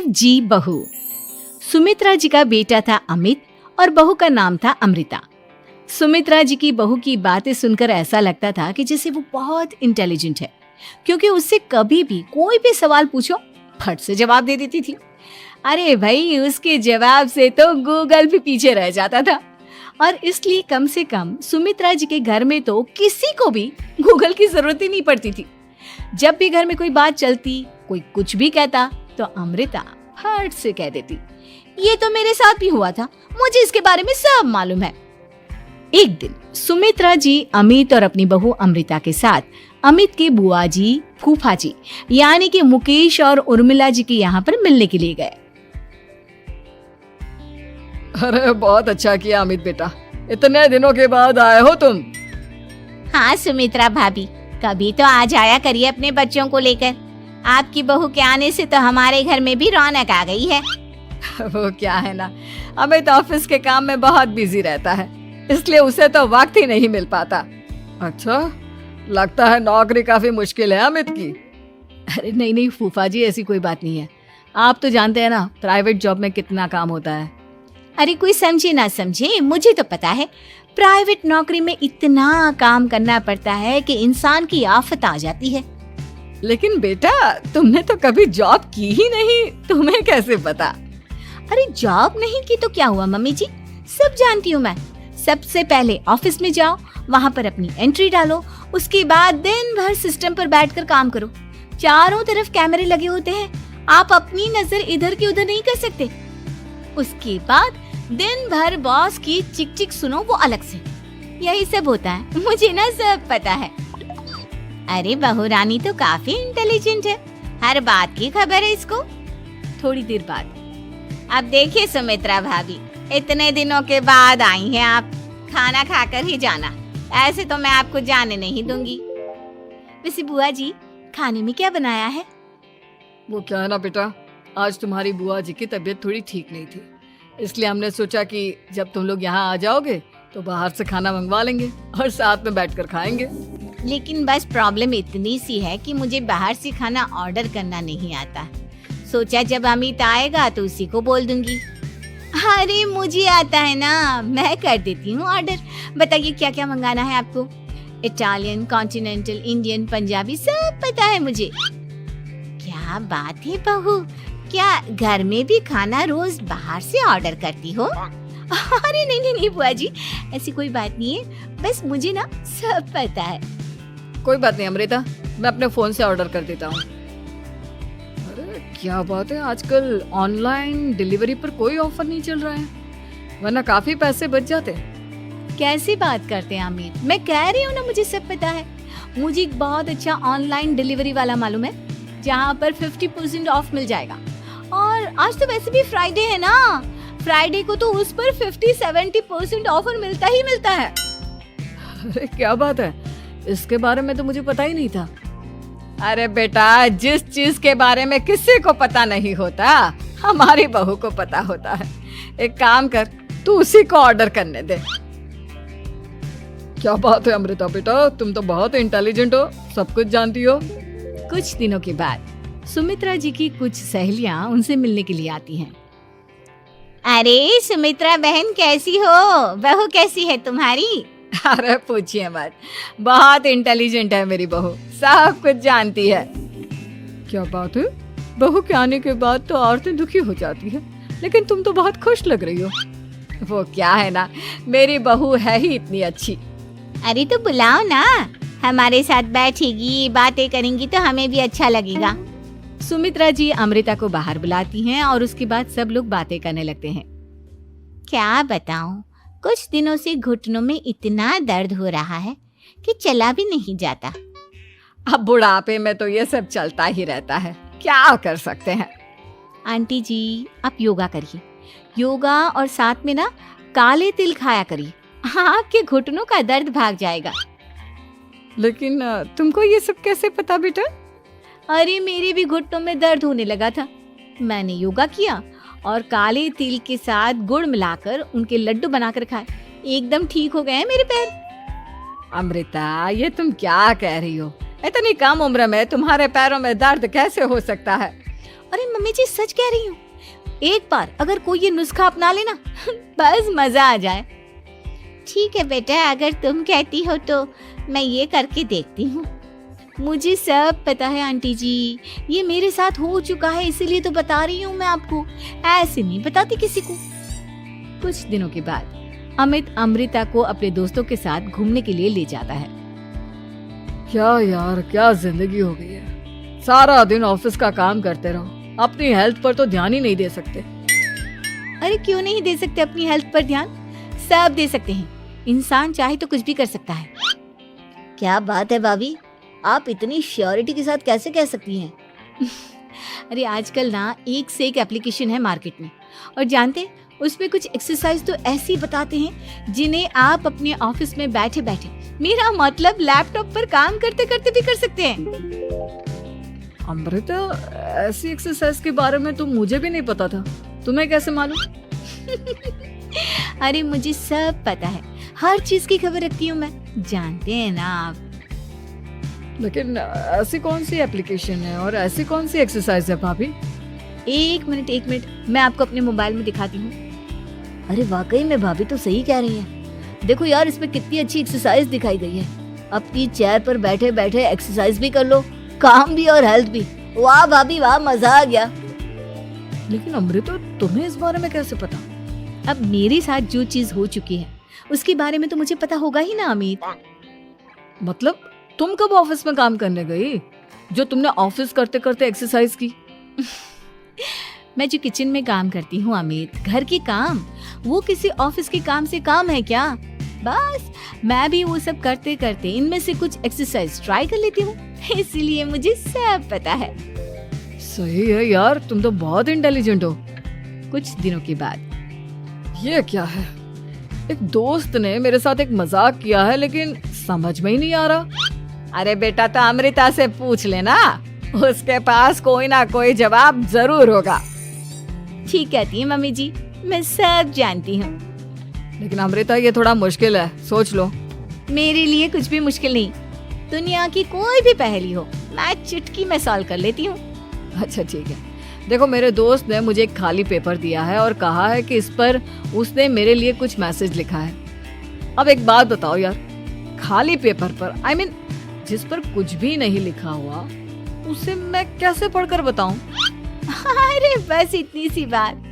5G बहू। सुमित्रा जी का बेटा था अमित और बहू का नाम था अमृता। सुमित्रा जी की बहू की बातें सुनकर ऐसा लगता था कि जैसे वो बहुत इंटेलिजेंट है, क्योंकि उससे कभी भी कोई भी सवाल पूछो फट से जवाब दे देती थी। अरे भाई, उसके जवाब से तो गूगल भी पीछे रह जाता था। और इसलिए कम से कम सुमित्रा जी के घर में तो किसी को भी गूगल की जरूरत ही नहीं पड़ती थी। जब भी घर में कोई बात चलती, कोई कुछ भी कहता, तो अमृता फट से कह देती, ये तो मेरे साथ भी हुआ था, मुझे इसके बारे में सब मालूम है। एक दिन सुमित्रा जी अमित और अपनी बहू अमृता के साथ अमित के बुआ जी, फूफा जी यानी कि मुकेश और उर्मिला जी के यहाँ पर मिलने के लिए गए। अरे बहुत अच्छा किया अमित बेटा, इतने दिनों के बाद आए हो तुम। हाँ सुमित्रा भाभी, कभी तो आ जाया करिए अपने बच्चों को लेकर। आपकी बहू के आने से तो हमारे घर में भी रौनक आ गई है। वो क्या है ना, अमित ऑफिस के काम में बहुत बिजी रहता है, इसलिए उसे तो वक्त ही नहीं मिल पाता। अच्छा, लगता है नौकरी काफी मुश्किल है अमित की। अरे नहीं फूफा जी, ऐसी कोई बात नहीं है। आप तो जानते हैं ना प्राइवेट जॉब में कितना काम होता है। अरे कोई समझे ना समझे, मुझे तो पता है प्राइवेट नौकरी में इतना काम करना पड़ता है कि इंसान की आफत आ जाती है। लेकिन बेटा, तुमने तो कभी जॉब की ही नहीं, तुम्हें कैसे पता? अरे जॉब नहीं की तो क्या हुआ मम्मी जी, सब जानती हूँ मैं। सबसे पहले ऑफिस में जाओ, वहाँ पर अपनी एंट्री डालो, उसके बाद दिन भर सिस्टम पर बैठकर काम करो। चारों तरफ कैमरे लगे होते हैं, आप अपनी नजर इधर की उधर नहीं कर सकते। उसके बाद दिन भर बॉस की चिक चिक सुनो, वो अलग से। यही सब होता है, मुझे ना सब पता है। अरे बहू रानी तो काफी इंटेलिजेंट है, हर बात की खबर है इसको। थोड़ी देर बाद, अब देखिए सुमित्रा भाभी, इतने दिनों के बाद आई हैं आप, खाना खाकर ही जाना, ऐसे तो मैं आपको जाने नहीं दूंगी। वैसे बुआ जी, खाने में क्या बनाया है? वो क्या है ना बेटा, आज तुम्हारी बुआ जी की तबीयत थोड़ी ठीक नहीं थी, इसलिए हमने सोचा कि जब तुम लोग यहाँ आ जाओगे तो बाहर से खाना मंगवा लेंगे और साथ में बैठकर खाएंगे। लेकिन बस प्रॉब्लम इतनी सी है कि मुझे बाहर से खाना ऑर्डर करना नहीं आता। सोचा जब अमित आएगा तो उसी को बोल दूंगी। अरे मुझे आता है ना, मैं कर देती हूँ ऑर्डर। बताइए क्या क्या मंगाना है आपको? इटालियन, कॉन्टिनेंटल, इंडियन, पंजाबी, सब पता है मुझे। क्या बात है बहू, क्या घर में भी खाना रोज बाहर से ऑर्डर करती हो? अरे नहीं बुआ जी, ऐसी कोई बात नहीं है, बस मुझे ना सब पता है। कोई बात नहीं अमृता, मैं अपने फोन से ऑर्डर कर देता हूँ। अरे क्या बात है, आजकल ऑनलाइन डिलीवरी पर कोई ऑफर नहीं चल रहा है, वरना काफी पैसे बच जाते। कैसी बात करते हैं अमित, मैं कह रही हूँ ना मुझे सब पता है। मुझे एक बहुत अच्छा ऑनलाइन डिलीवरी वाला मालूम है, जहाँ पर 50% ऑफ मिल जाएगा। और आज तो वैसे भी फ्राइडे है ना, फ्राइडे को तो उस पर 50-70% ऑफर मिलता ही मिलता है। अरे क्या बात है, इसके बारे में तो मुझे पता ही नहीं था। अरे बेटा, जिस चीज के बारे में किसी को पता नहीं होता, हमारी बहू को पता होता है। एक काम कर, तू उसी को ऑर्डर करने दे। क्या बात है अमृता बेटा, तुम तो बहुत इंटेलिजेंट हो, सब कुछ जानती हो। कुछ दिनों के बाद सुमित्रा जी की कुछ सहेलियां उनसे मिलने के लिए आती हैं। अरे सुमित्रा बहन कैसी हो, बहू कैसी है तुम्हारी? अरे पूछिए मत, बहुत इंटेलिजेंट है मेरी बहू, सब कुछ जानती है। क्या बात है, बहू के आने के बाद तो औरतें दुखी हो जाती है, लेकिन तुम तो बहुत खुश लग रही हो। वो क्या है ना, मेरी बहू है ही इतनी अच्छी। अरे तो बुलाओ ना, हमारे साथ बैठेगी, बातें करेंगी तो हमें भी अच्छा लगेगा। सुमित्रा जी अमृता को बाहर बुलाती हैं और उसके बाद सब लोग बातें करने लगते हैं। क्या बताऊं, कुछ दिनों से घुटनों में इतना दर्द हो रहा है कि चला भी नहीं जाता। अब बुढ़ापे में तो ये सब चलता ही रहता है, क्या कर सकते हैं। आंटी जी, आप योगा करिए, योगा और साथ में ना काले तिल खाया करिए, आपके घुटनों का दर्द भाग जाएगा। लेकिन तुमको ये सब कैसे पता बेटा? अरे मेरे भी घुटनों में दर्द होने लगा था, मैंने योगा किया और काले तिल के साथ गुड़ मिलाकर उनके लड्डू बनाकर खाए, एकदम ठीक हो गए हैं मेरे पैर। अमृता, ये तुम क्या कह रही हो? इतनी कम उम्र में तुम्हारे पैरों में दर्द कैसे हो सकता है? अरे मम्मी जी सच कह रही हूँ, एक बार अगर कोई ये नुस्खा अपना लेना बस मजा आ जाए। ठीक है बेटा, अगर तुम कहती हो तो मैं ये करके देखती हूँ। मुझे सब पता है आंटी जी, ये मेरे साथ हो चुका है, इसीलिए तो बता रही हूँ मैं आपको, ऐसे नहीं बताती किसी को। कुछ दिनों के बाद अमित अमृता को अपने दोस्तों के साथ घूमने के लिए ले जाता है। क्या यार, क्या जिंदगी हो गई है। सारा दिन ऑफिस का काम करते रहो, अपनी हेल्थ पर तो ध्यान ही नहीं दे सकते। अरे क्यों नहीं दे सकते अपनी हेल्थ पर ध्यान, सब दे सकते हैं। इंसान चाहे तो कुछ भी कर सकता है। क्या बात है भाभी, आप इतनी श्योरिटी के साथ कैसे कह सकती हैं? अरे आजकल ना एक से एक एप्लीकेशन है मार्केट में, और जानते उसमें कुछ एक्सरसाइज तो ऐसी बताते हैं जिन्हें आप अपने ऑफिस में बैठे बैठे, मेरा मतलब लैपटॉप पर काम करते करते भी कर सकते हैं। अमृता, ऐसी एक्सरसाइज के बारे में तो मुझे भी नहीं पता था, तुम्हें कैसे मालूम? अरे मुझे सब पता है, हर चीज की खबर रखती हूँ मैं, जानते हैं ना आप। लेकिन ऐसी कौन सी एप्लीकेशन है और ऐसी कौन सी एक्सरसाइज है भाभी? एक मिनट, मैं आपको अपने मोबाइल में दिखाती हूँ। अरे वाकई में भाभी तो सही कह रही हैं। देखो यार, इसमें कितनी अच्छी एक्सरसाइज दिखाई गई है। अपनी चेयर पर बैठे बैठे एक्सरसाइज भी कर लो, काम भी और हेल्थ भी। वाह भाभी वाह, मजा आ गया। लेकिन अमृता, तुम्हें इस बारे में कैसे पता? अब मेरे साथ जो चीज हो चुकी है उसके बारे में तो मुझे पता होगा ही ना अमित। मतलब तुम कब ऑफिस में काम करने गई जो तुमने ऑफिस करते करते एक्सरसाइज की? मैं जो किचन में काम करती हूँ अमित, घर के काम, वो किसी ऑफिस के काम से काम है क्या? बस मैं भी वो सब करते करते इनमें से कुछ एक्सरसाइज ट्राई कर लेती हूँ, इसीलिए मुझे सब पता है। सही है यार, तुम तो बहुत इंटेलिजेंट हो। कुछ दिनों के बाद ये क्या है? एक दोस्त ने मेरे साथ एक मजाक किया है, लेकिन समझ में ही नहीं आ रहा। अरे बेटा, तो अमृता से पूछ लेना, उसके पास कोई ना कोई जवाब जरूर होगा। ठीक कहती है मम्मी जी, मैं सब जानती हूँ। लेकिन अमृता, ये थोड़ा मुश्किल है, सोच लो। मेरे लिए कुछ भी मुश्किल नहीं, दुनिया की कोई भी पहेली हो मैं चुटकी में सॉल्व कर लेती हूँ। अच्छा ठीक है, देखो मेरे दोस्त ने मुझे एक खाली पेपर दिया है और कहा है कि इस पर उसने मेरे लिए कुछ मैसेज लिखा है। अब एक बात बताओ यार, खाली पेपर पर, I mean, जिस पर कुछ भी नहीं लिखा हुआ, उसे मैं कैसे पढ़कर बताऊं? अरे बस इतनी सी बात,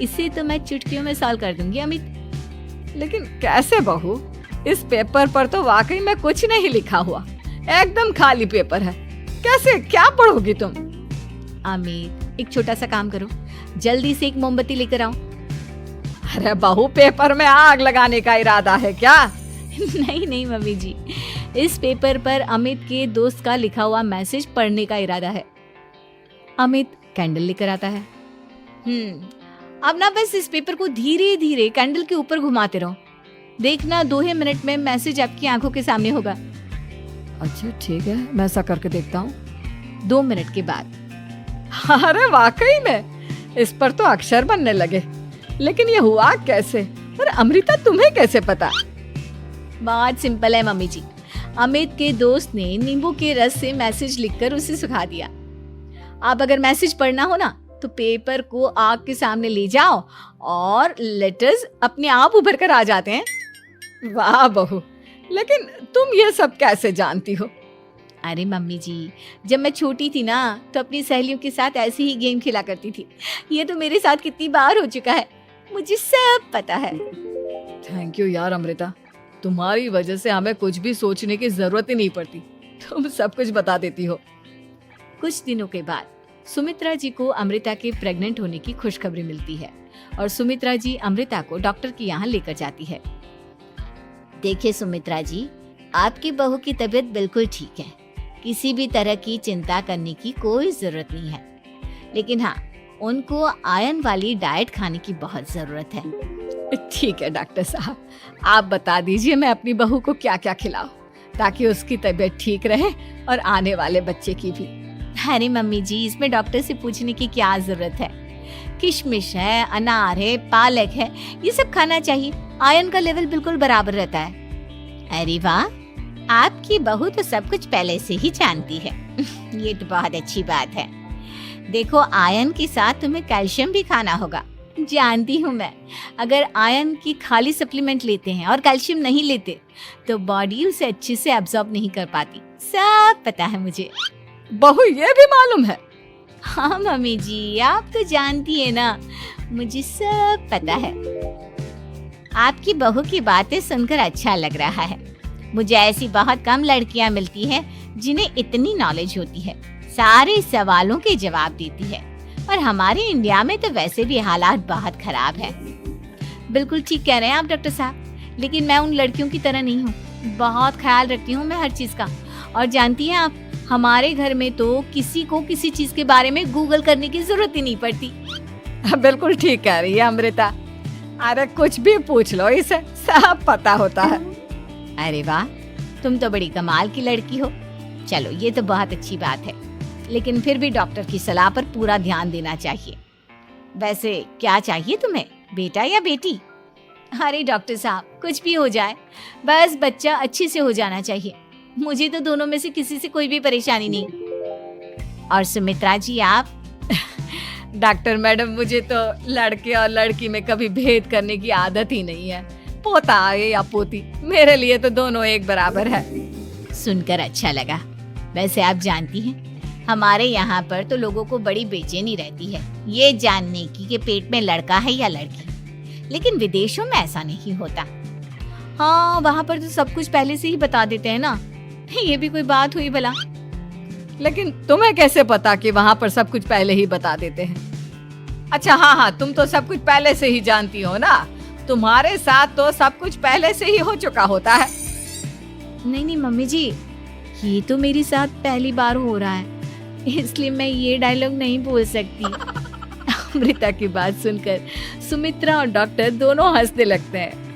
इसे तो मैं चुटकियों में सॉल्व कर दूंगी अमित। लेकिन कैसे बहू? इस पेपर पर तो वाकई में कुछ नहीं लिखा हुआ, एकदम खाली पेपर है, कैसे, क्या पढ़ोगी तुम? अमित, एक छोटा सा काम करो, जल्दी से एक मोमबत्ती लेकर आओ। अरे बहू, पेपर में आग लगाने का इरादा है क्या? नहीं मम्मी जी, इस पेपर पर अमित के दोस्त का लिखा हुआ मैसेज पढ़ने का इरादा है। अमित कैंडल लेकर आता है। अब ना बस इस पेपर को धीरे धीरे कैंडल के ऊपर घुमाते रहो, देखना 2 ही मिनट में मैसेज आपकी आंखों के सामने होगा। अच्छा ठीक है, मैं ऐसा करके देखता हूँ। 2 मिनट के बाद, अरे वाकई में इस पर तो अक्षर बनने लगे, लेकिन ये हुआ कैसे? और अमृता, तुम्हें कैसे पता? बहुत सिंपल है मम्मी जी, अमित के दोस्त ने नींबू के रस से मैसेज लिखकर उसे सुखा दिया। अब अगर मैसेज पढ़ना हो ना, तो पेपर को आग के सामने ले जाओ और लेटर्स अपने आप उभर कर आ जाते हैं। वाह बहू, लेकिन तुम ये सब कैसे जानती हो? अरे मम्मी जी, जब मैं छोटी थी ना, तो अपनी सहेलियों के साथ ऐसे ही गेम खेला करती थी। ये तो मेरे साथ कितनी बार हो चुका है, मुझे सब पता है। थैंक यू यार अमृता, तुम्हारी वजह से हमें कुछ भी सोचने की जरूरत ही नहीं पड़ती, तुम सब कुछ बता देती हो। कुछ दिनों के बाद सुमित्रा जी को अमृता के प्रेग्नेंट होने की खुशखबरी मिलती है और सुमित्रा जी अमृता को डॉक्टर के यहाँ लेकर जाती है। देखिए सुमित्रा जी, आपकी बहू की तबीयत बिल्कुल ठीक है, किसी भी तरह की चिंता करने की कोई जरूरत नहीं है। लेकिन हाँ, उनको आयरन वाली डाइट खाने की बहुत जरूरत है। ठीक है डॉक्टर साहब, आप बता दीजिए मैं अपनी बहू को क्या क्या खिलाऊं ताकि उसकी तबीयत ठीक रहे और आने वाले बच्चे की भी। अरे मम्मी जी, इसमें डॉक्टर से पूछने की क्या जरूरत है? किशमिश है, अनार है, पालक है, ये सब खाना चाहिए, आयरन का लेवल बिल्कुल बराबर रहता है। अरे वाह, आपकी बहू तो सब कुछ पहले से ही जानती है। ये तो बहुत अच्छी बात है। देखो, आयरन के साथ तुम्हें कैल्शियम भी खाना होगा। जानती हूँ मैं, अगर आयरन की खाली सप्लीमेंट लेते हैं और कैल्शियम नहीं लेते तो बॉडी उसे अच्छे से एब्जॉर्ब नहीं कर पाती। सब पता है मुझे। बहू ये भी मालूम है? हाँ मम्मी जी, आप तो जानती है ना, मुझे सब पता है। आपकी बहू की बातें सुनकर अच्छा लग रहा है। मुझे ऐसी बहुत कम लड़कियां मिलती हैं जिन्हें इतनी नॉलेज होती है, सारे सवालों के जवाब देती है। और हमारे इंडिया में तो वैसे भी हालात बहुत खराब है। बिल्कुल ठीक कह रहे हैं आप डॉक्टर साहब, लेकिन मैं उन लड़कियों की तरह नहीं हूँ। बहुत ख्याल रखती हूँ मैं हर चीज का। और जानती हैं आप, हमारे घर में तो किसी को किसी चीज के बारे में गूगल करने की जरूरत ही नहीं पड़ती। बिल्कुल ठीक कह रही है अमृता। अरे कुछ भी पूछ लो, इसे सब पता होता है। अरे वाह, तुम तो बड़ी कमाल की लड़की हो। चलो, ये तो बहुत अच्छी बात है, लेकिन फिर भी डॉक्टर की सलाह पर पूरा ध्यान देना चाहिए। वैसे क्या चाहिए तुम्हें, बेटा या बेटी? अरे डॉक्टर साहब, कुछ भी हो जाए, बस बच्चा अच्छे से हो जाना चाहिए। मुझे तो दोनों में से किसी से कोई भी परेशानी नहीं। और सुमित्रा जी, आप? डॉक्टर मैडम, मुझे तो लड़के और लड़की में कभी भेद करने की आदत ही नहीं है। पोता आए या पोती, मेरे लिए तो दोनों एक बराबर है। सुनकर अच्छा लगा। वैसे आप जानती हैं, हमारे यहाँ पर तो लोगों को बड़ी बेचैनी रहती है ये जानने की कि पेट में लड़का है या लड़की, लेकिन विदेशों में ऐसा नहीं होता। हाँ, वहाँ पर तो सब कुछ पहले से ही बता देते हैं ना। ये भी कोई बात हुई भला? लेकिन तुम्हें कैसे पता कि वहाँ पर सब कुछ पहले ही बता देते हैं? अच्छा हाँ, तुम तो सब कुछ पहले से ही जानती हो ना। तुम्हारे साथ तो सब कुछ पहले से ही हो चुका होता है। नहीं मम्मी जी, ये तो मेरे साथ पहली बार हो रहा है, इसलिए मैं ये डायलॉग नहीं बोल सकती। अमृता की बात सुनकर सुमित्रा और डॉक्टर दोनों हंसने लगते हैं।